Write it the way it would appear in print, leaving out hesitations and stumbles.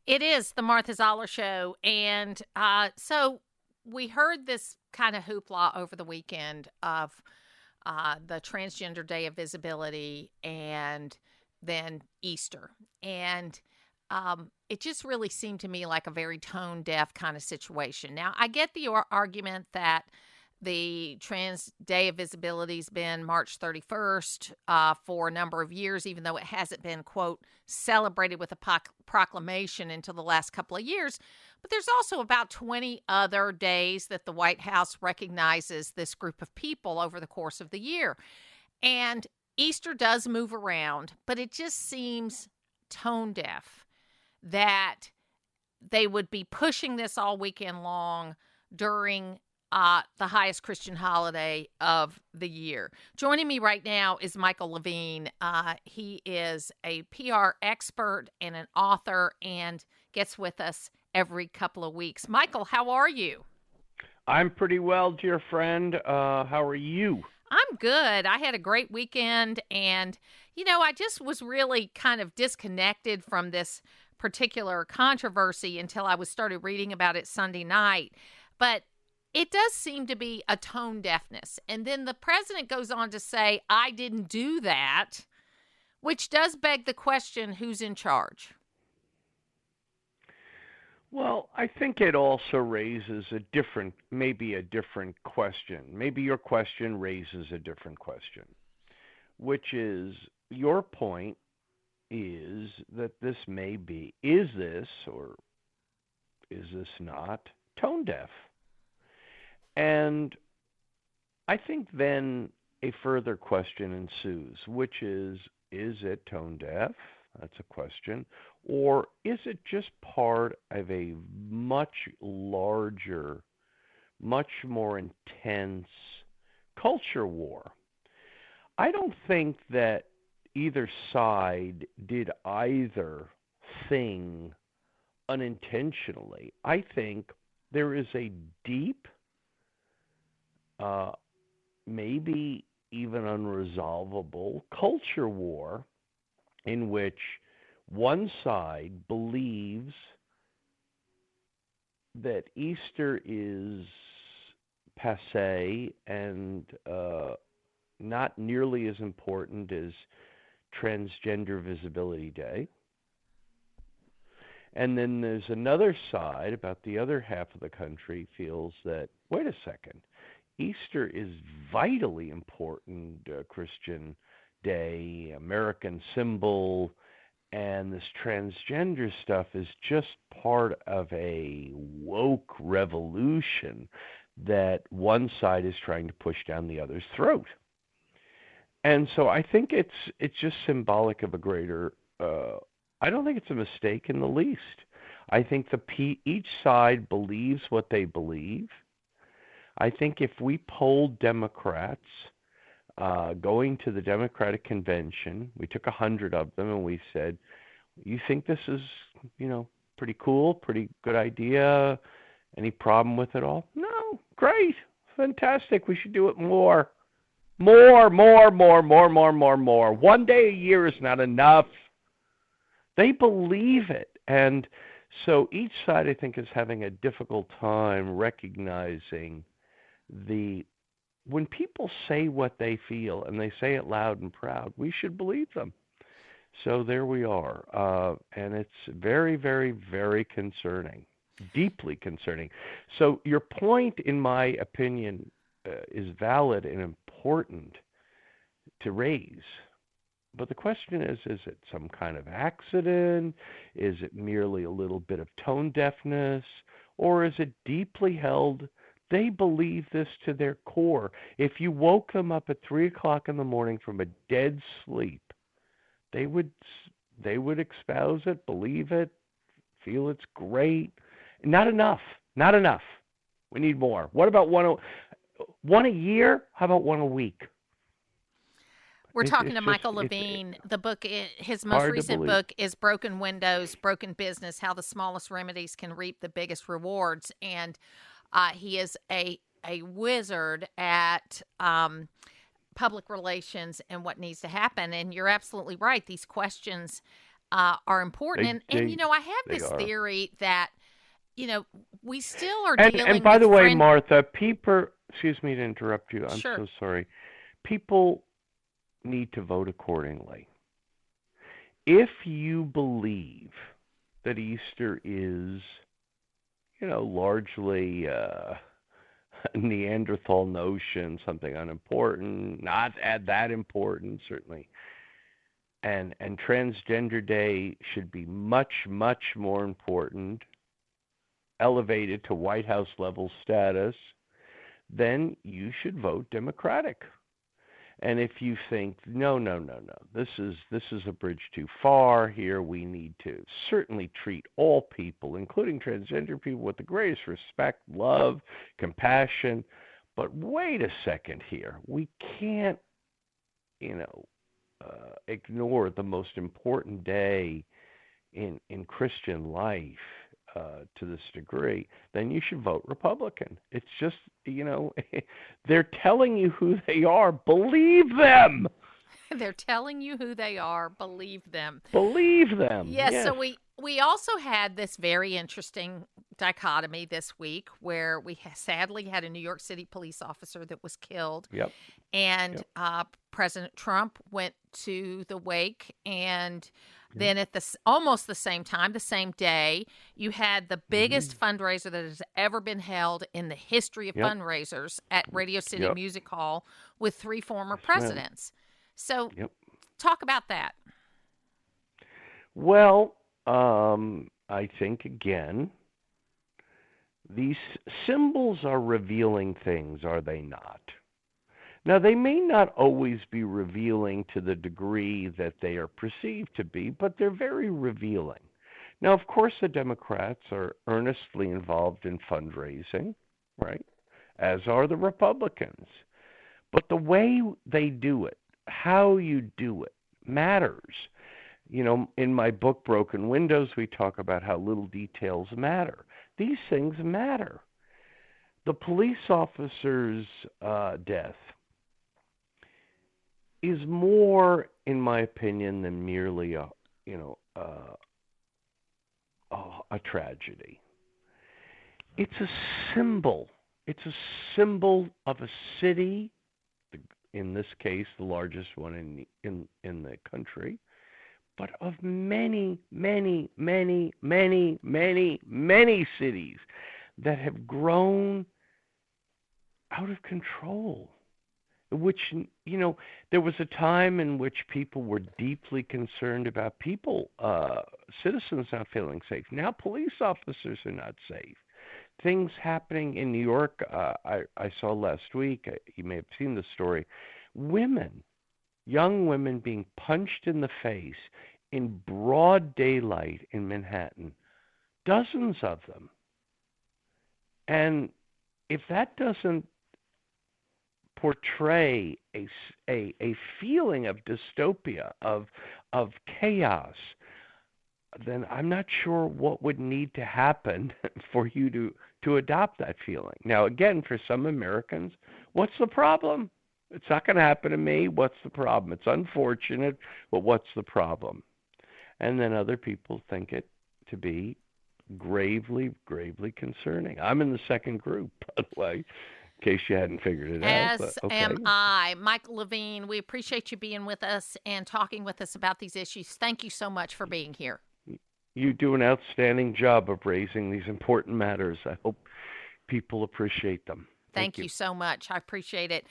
It is the Martha Zoller Show. And so we heard this kind of hoopla over the weekend of the Transgender Day of Visibility and then Easter. And it just really seemed to me like a very tone deaf kind of situation. Now, I get the argument that the Trans Day of Visibility has been March 31st for a number of years, even though it hasn't been, quote, celebrated with a proclamation until the last couple of years. But there's also about 20 other days that the White House recognizes this group of people over the course of the year. And Easter does move around, but it just seems tone deaf that they would be pushing this all weekend long during the highest Christian holiday of the year. Joining me right now is Michael Levine. He is a PR expert and an author and gets with us every couple of weeks. Michael, how are you? I'm pretty well, dear friend. How are you? I'm good. I had a great weekend, and, I just was really kind of disconnected from this particular controversy until I started reading about it Sunday night. But it does seem to be a tone deafness. And then the president goes on to say, I didn't do that, which does beg the question, who's in charge? Well, I think it also raises maybe a different question. Maybe your question raises a different question, which is your point is that this may be, is this or is this not tone deaf? And I think then a further question ensues, which is it tone deaf? That's a question. Or is it just part of a much larger, much more intense culture war? I don't think that either side did either thing unintentionally. I think there is a deep, maybe even unresolvable culture war in which one side believes that Easter is passé and not nearly as important as Transgender Visibility Day. And then there's another side, about the other half of the country, feels that, wait a second, Easter is vitally important Christian day, American symbol, and this transgender stuff is just part of a woke revolution that one side is trying to push down the other's throat. And so I think it's just symbolic of a greater, I don't think it's a mistake in the least. I think each side believes what they believe. I think if we polled Democrats going to the Democratic convention, we took 100 of them and we said, you think this is, pretty cool, pretty good idea? Any problem with it all? No, great, fantastic. We should do it more. More. 1 day a year is not enough. They believe it. And so each side, I think, is having a difficult time recognizing when people say what they feel and they say it loud and proud, we should believe them. So there we are. And it's very, very, very concerning, deeply concerning. So your point, in my opinion, is valid and important to raise. But the question is it some kind of accident? Is it merely a little bit of tone deafness? Or is it deeply held? They believe this to their core. If you woke them up at 3 o'clock in the morning from a dead sleep, they would espouse it, believe it, feel it's great. Not enough. We need more. What about one a year? How about one a week? We're talking to Michael Levine. The book, his most recent book is Broken Windows, Broken Business, How the Smallest Remedies Can Reap the Biggest Rewards. And he is a wizard at public relations and what needs to happen. And you're absolutely right. These questions are important. And They I have they this are. theory that we still are And dealing by with the way, friend. Martha, people, excuse me to interrupt you. I'm Sure. so sorry. People need to vote accordingly. If you believe that Easter is, largely Neanderthal notion, something unimportant, not that important, certainly, and Transgender Day should be much, much more important, elevated to White House level status, then you should vote Democratic. And if you think no, no, no, no, this is a bridge too far here, we need to certainly treat all people, including transgender people, with the greatest respect, love, compassion. But wait a second here, we can't, ignore the most important day in Christian life to this degree, then you should vote Republican. It's just, they're telling you who they are. Believe them. They're telling you who they are. Believe them. Believe them. Yes, Yes. so we also had this very interesting dichotomy this week where we sadly had a New York City police officer that was killed, Yep. and Yep. President Trump went to the wake, and Yep. then at almost the same time, the same day, you had the Mm-hmm. biggest fundraiser that has ever been held in the history of Yep. fundraisers at Radio City Yep. Music Hall with 3 former Yes, ma'am. presidents. So, Yep. talk about that. Well, I think again, these symbols are revealing things, are they not? Now, they may not always be revealing to the degree that they are perceived to be, but they're very revealing. Now, of course, the Democrats are earnestly involved in fundraising, right? As are the Republicans. But the way they do it, how you do it, matters. In my book, Broken Windows, we talk about how little details matter. These things matter. The police officer's death is more, in my opinion, than merely a tragedy. It's a symbol. It's a symbol of a city, in this case, the largest one in the country, but of many, many, many, many, many, many cities that have grown out of control. Which, there was a time in which people were deeply concerned about citizens not feeling safe. Now police officers are not safe. Things happening in New York, I saw last week, you may have seen the story, young women being punched in the face in broad daylight in Manhattan, dozens of them. And if that doesn't portray a feeling of dystopia, of chaos, then I'm not sure what would need to happen for you to adopt that feeling. Now, again, for some Americans, what's the problem? It's not going to happen to me. What's the problem? It's unfortunate, but what's the problem? And then other people think it to be gravely, gravely concerning. I'm in the second group, by the way, in case you hadn't figured it out, but As okay. am I. Michael Levine, we appreciate you being with us and talking with us about these issues. Thank you so much for being here. You do an outstanding job of raising these important matters. I hope people appreciate them. Thank Thank you. you so much. I appreciate it.